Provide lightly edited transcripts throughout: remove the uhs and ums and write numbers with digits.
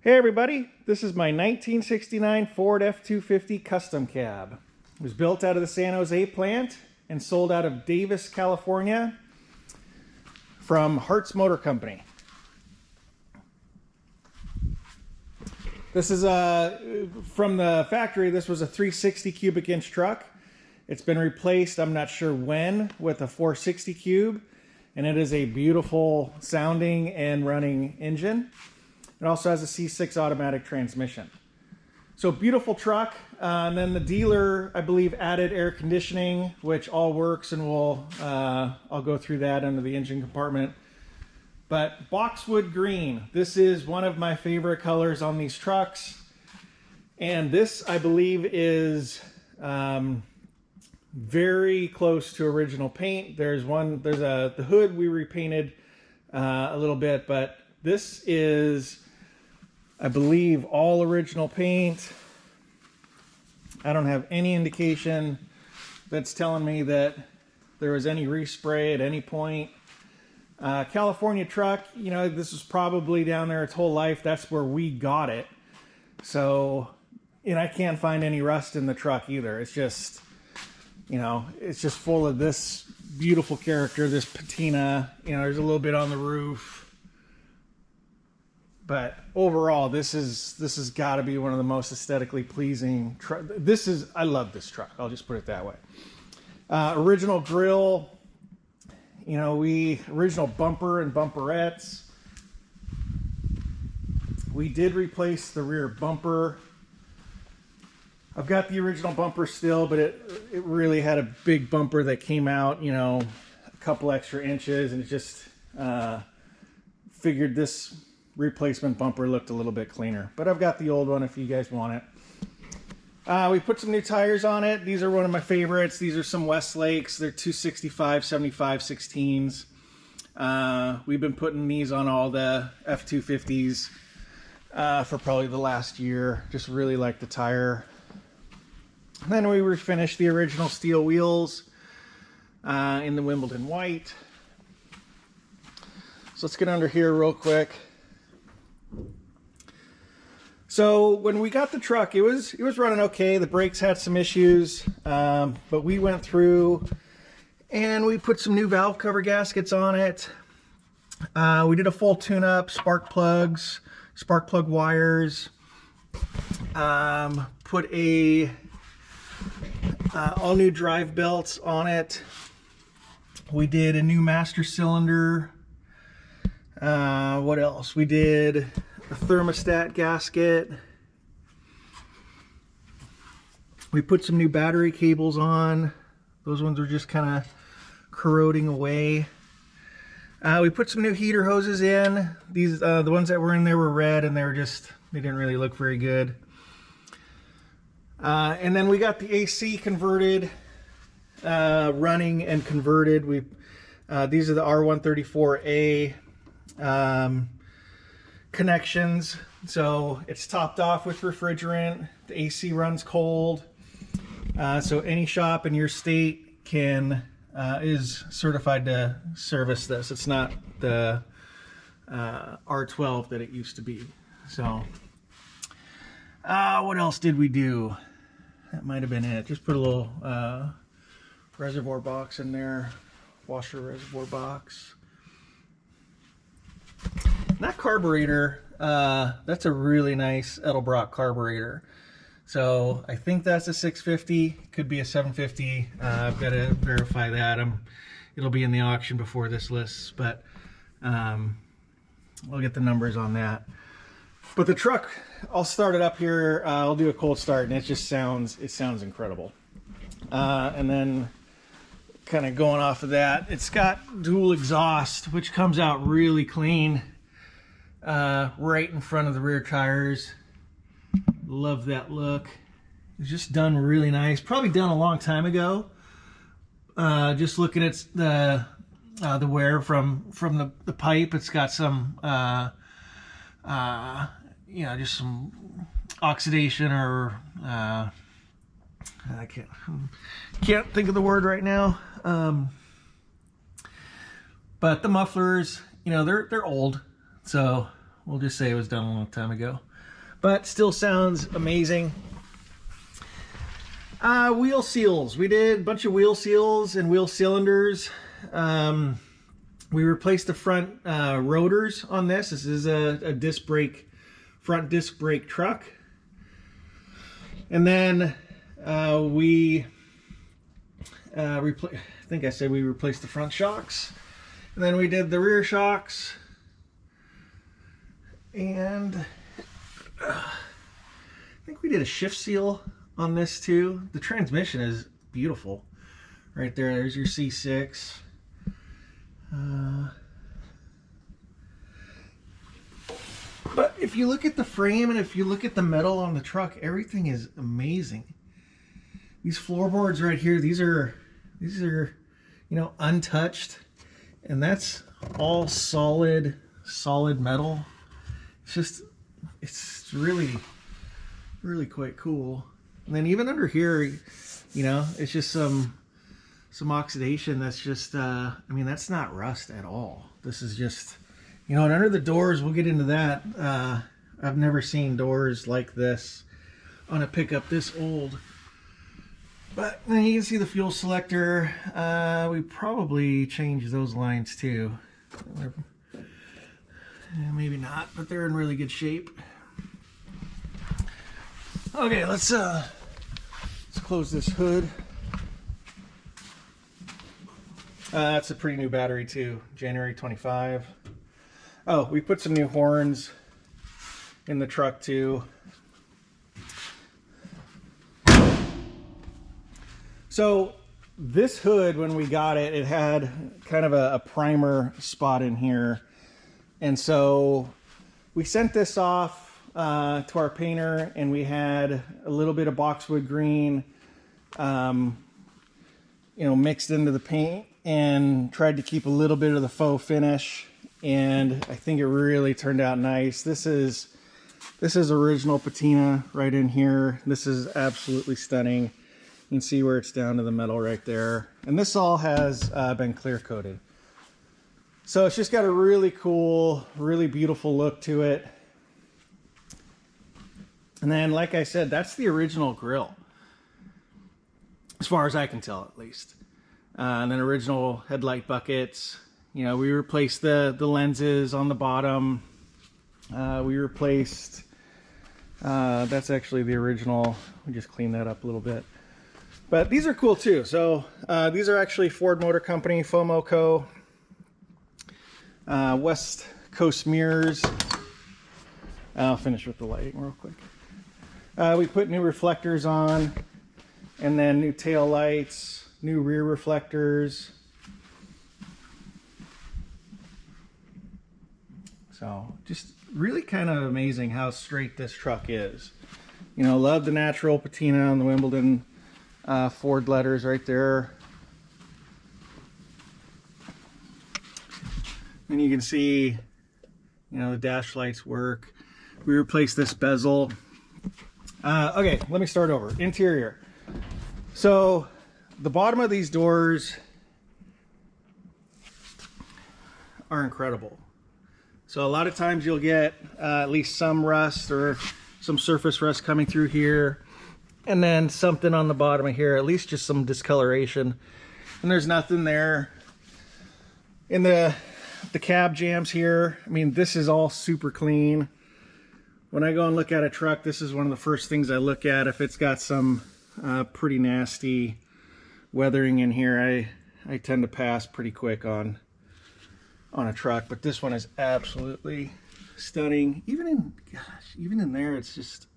Hey everybody, this is my 1969 Ford F250 custom cab. It was built out of the San Jose plant and sold out of Davis, California from Hart's Motor Company. This is from the factory. This was a 360 cubic inch truck. It's been replaced, I'm not sure when, with a 460 cube, and it is a beautiful sounding and running engine. It also has a C6 automatic transmission. So beautiful truck. And then the dealer, I believe, added air conditioning, which all works, and I'll go through that under the engine compartment. But Boxwood green, this is one of my favorite colors on these trucks. And this, I believe, is very close to original paint. There's the hood we repainted a little bit, but this is, I believe, all original paint. I don't have any indication that's telling me that there was any respray at any point. California truck, you know, this was probably down there its whole life. That's where we got it. So, and I can't find any rust in the truck either. It's just, you know, it's just full of this beautiful character, this patina. You know, there's a little bit on the roof. But overall, this has got to be one of the most aesthetically pleasing trucks. I love this truck. I'll just put it that way. Original grille, you know, original bumper and bumperettes. We did replace the rear bumper. I've got the original bumper still, but it really had a big bumper that came out, you know, a couple extra inches, and it just figured this replacement bumper looked a little bit cleaner. But I've got the old one if you guys want it. We put some new tires on it. These are one of my favorites. These are some Westlakes. They're 265 75 16s. We've been putting these on all the F250s for probably the last year. Just really like the tire. And then we refinished the original steel wheels in the Wimbledon white. So let's get under here real quick. So when we got the truck, it was running okay. The brakes had some issues, but we went through and we put some new valve cover gaskets on it. We did a full tune-up, spark plugs, spark plug wires. Put all new drive belts on it. We did a new master cylinder. What else? We did a thermostat gasket. We put some new battery cables on. Those ones were just kind of corroding away. We put some new heater hoses in. These the ones that were in there were red, and they didn't really look very good. And then we got the AC converted, running and converted. These are the R134A connections. So it's topped off with refrigerant. The AC runs cold. So any shop in your state is certified to service this. It's not the R12 that it used to be. So what else did we do? That might have been it. Just put a little reservoir box in there, washer reservoir box. That carburetor, that's a really nice Edelbrock carburetor. So I think that's a 650, could be a 750. I've got to verify that. It'll be in the auction before this lists, but we'll get the numbers on that. But the truck, I'll start it up here. I'll do a cold start, and it sounds incredible. And then kind of going off of that, it's got dual exhaust, which comes out really clean. Right in front of the rear tires. Love that look. It's just done really nice. Probably done a long time ago. Just looking at the wear from the pipe, it's got some you know, just some oxidation, or I can't think of the word right now. But the mufflers, you know, they're old. So we'll just say it was done a long time ago, but still sounds amazing. Wheel seals. We did a bunch of wheel seals and wheel cylinders. We replaced the front rotors on this. This is a disc brake, front disc brake truck. And then I think I said we replaced the front shocks. And then we did the rear shocks. And I think we did a shift seal on this too. The transmission is beautiful. Right there, there's your C6. But if you look at the frame and if you look at the metal on the truck, everything is amazing. These floorboards right here, these are, you know, untouched, and that's all solid metal. It's really quite cool. And then even under here, you know, it's just some oxidation that's just, I mean, that's not rust at all. This is just, you know, and under the doors, we'll get into that. I've never seen doors like this on a pickup this old. But then you can see the fuel selector. We probably changed those lines too. Maybe not, but they're in really good shape. Okay, let's close this hood. That's a pretty new battery too, January 25. Oh, we put some new horns in the truck too. So this hood, when we got it, it had kind of a primer spot in here. And so we sent this off to our painter, and we had a little bit of Boxwood green, you know, mixed into the paint, and tried to keep a little bit of the faux finish. And I think it really turned out nice. This is original patina right in here. This is absolutely stunning. You can see where it's down to the metal right there. And this all has been clear coated. So it's just got a really cool, really beautiful look to it. And then, like I said, that's the original grill, as far as I can tell, at least. And then original headlight buckets. You know, we replaced the lenses on the bottom. We replaced, that's actually the original. We just cleaned that up a little bit. But these are cool too. So these are actually Ford Motor Company, FOMOCO. West Coast mirrors. I'll finish with the lighting real quick. We put new reflectors on, and then new tail lights, new rear reflectors. So just really kind of amazing how straight this truck is. You know, love the natural patina on the Wimbledon Ford letters right there. And you can see, you know, the dash lights work. We replaced this bezel. Okay, let me start over. Interior. So the bottom of these doors are incredible. So a lot of times you'll get at least some rust or some surface rust coming through here, and then something on the bottom of here, at least just some discoloration. And there's nothing there. In the cab jams here, I mean, this is all super clean. When I go and look at a truck, this is one of the first things I look at. If it's got some pretty nasty weathering in here, I tend to pass pretty quick on a truck. But this one is absolutely stunning. Even in there, it's just,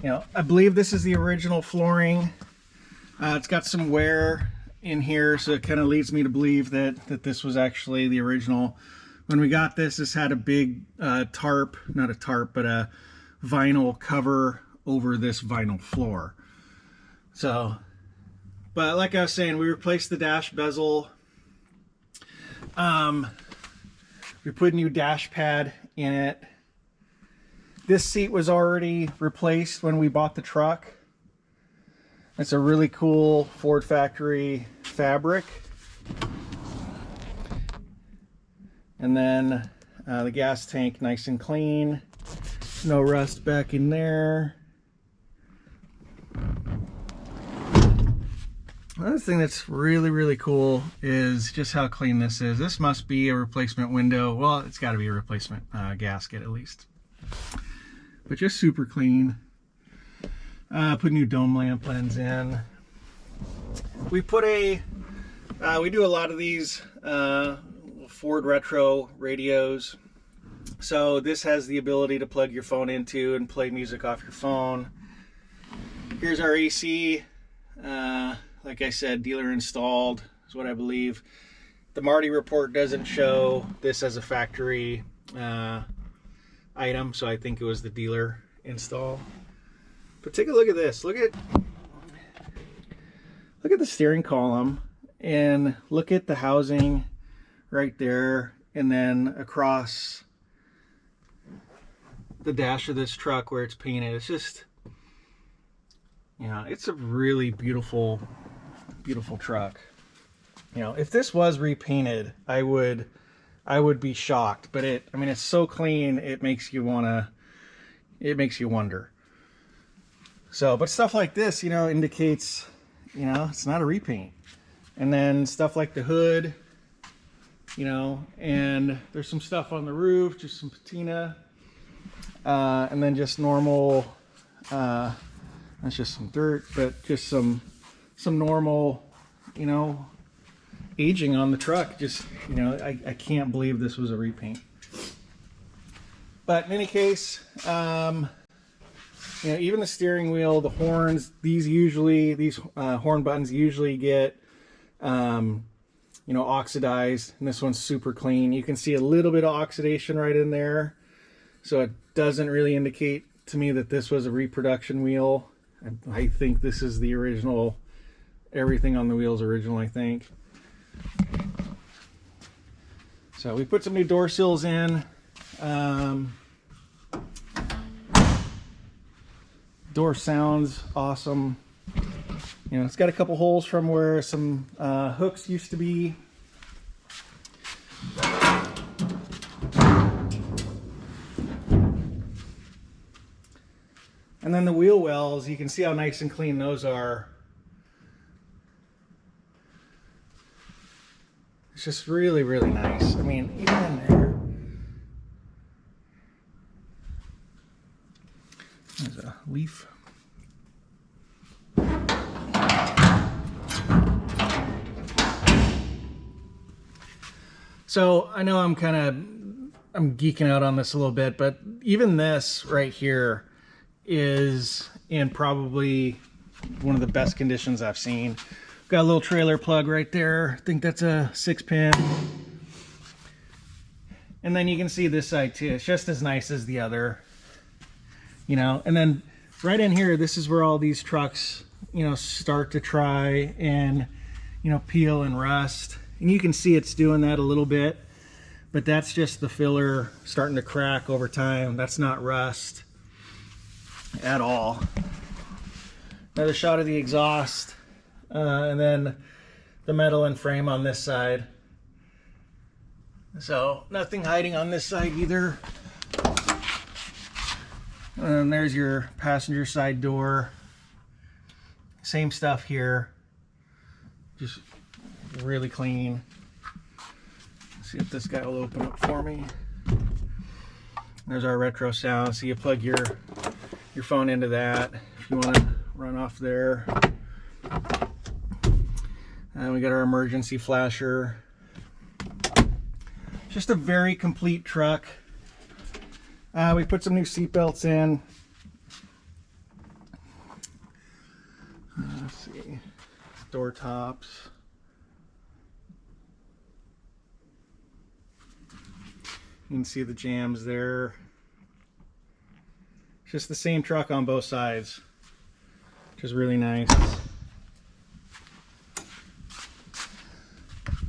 you know, I believe this is the original flooring. It's got some wear in here, so it kind of leads me to believe that this was actually the original. When we got this had a big tarp, not a tarp, but a vinyl cover over this vinyl floor. So, but like I was saying, we replaced the dash bezel. We put a new dash pad in it. This seat was already replaced when we bought the truck. It's a really cool Ford factory fabric. And then the gas tank, nice and clean. No rust back in there. Another thing that's really, really cool is just how clean this is. This must be a replacement window. Well, it's got to be a replacement gasket at least. But just super clean. Put new dome lamp lens in. We put we do a lot of these Ford retro radios. So this has the ability to plug your phone into and play music off your phone. Here's our AC. Like I said, dealer installed is what I believe. The Marty report doesn't show this as a factory item, so I think it was the dealer install. But take a look at this. Look at the steering column, and look at the housing right there, and then across the dash of this truck where it's painted. It's just, you know, it's a really beautiful truck. You know, if this was repainted, I would be shocked, but I mean, it's so clean, it makes you wonder. So, but stuff like this, you know, indicates, you know, it's not a repaint. And then stuff like the hood, you know, and there's some stuff on the roof, just some patina, and then just normal, that's just some dirt, but just some normal, you know, aging on the truck. Just, you know, I can't believe this was a repaint. But in any case, you know, even the steering wheel, the horns, these horn buttons usually get, you know, oxidized, and this one's super clean. You can see a little bit of oxidation right in there, so it doesn't really indicate to me that this was a reproduction wheel. I think this is the original. Everything on the wheel's original, I think. So we put some new door sills in. Door sounds awesome. You know, it's got a couple holes from where some hooks used to be. And then the wheel wells, you can see how nice and clean those are. It's just really, really nice. I mean, even in there. There's a leaf. So I know I'm geeking out on this a little bit, but even this right here is in probably one of the best conditions I've seen. Got a little trailer plug right there. I think that's a 6-pin. And then you can see this side too. It's just as nice as the other. You know, and then right in here, this is where all these trucks, you know, start to try and, you know, peel and rust. And you can see it's doing that a little bit, but that's just the filler starting to crack over time. That's not rust at all. Another shot of the exhaust, and then the metal and frame on this side. So nothing hiding on this side either. And there's your passenger side door. Same stuff here. Just really clean. Let's see if this guy will open up for me. There's our retro sound. So you plug your phone into that if you want to run off there. And we got our emergency flasher. Just a very complete truck. We put some new seat belts in. Let's see, door tops. You can see the jams there. It's just the same truck on both sides, which is really nice.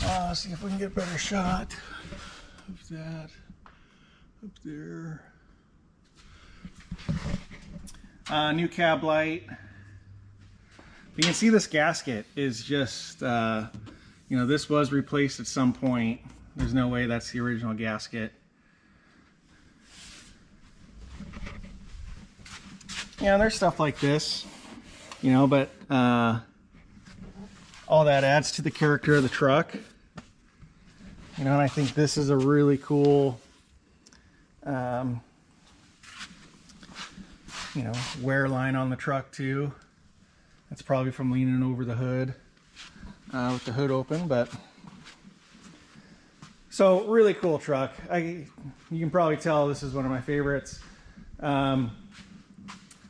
Let's see if we can get a better shot of that up there. New cab light. You can see this gasket is just, you know, this was replaced at some point. There's no way that's the original gasket. Yeah, there's stuff like this, you know, but all that adds to the character of the truck. You know, and I think this is a really cool, you know, wear line on the truck too. That's probably from leaning over the hood with the hood open, but so really cool truck. You can probably tell this is one of my favorites.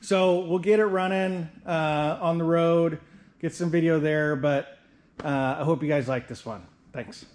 So we'll get it running on the road, get some video there, but I hope you guys like this one. Thanks.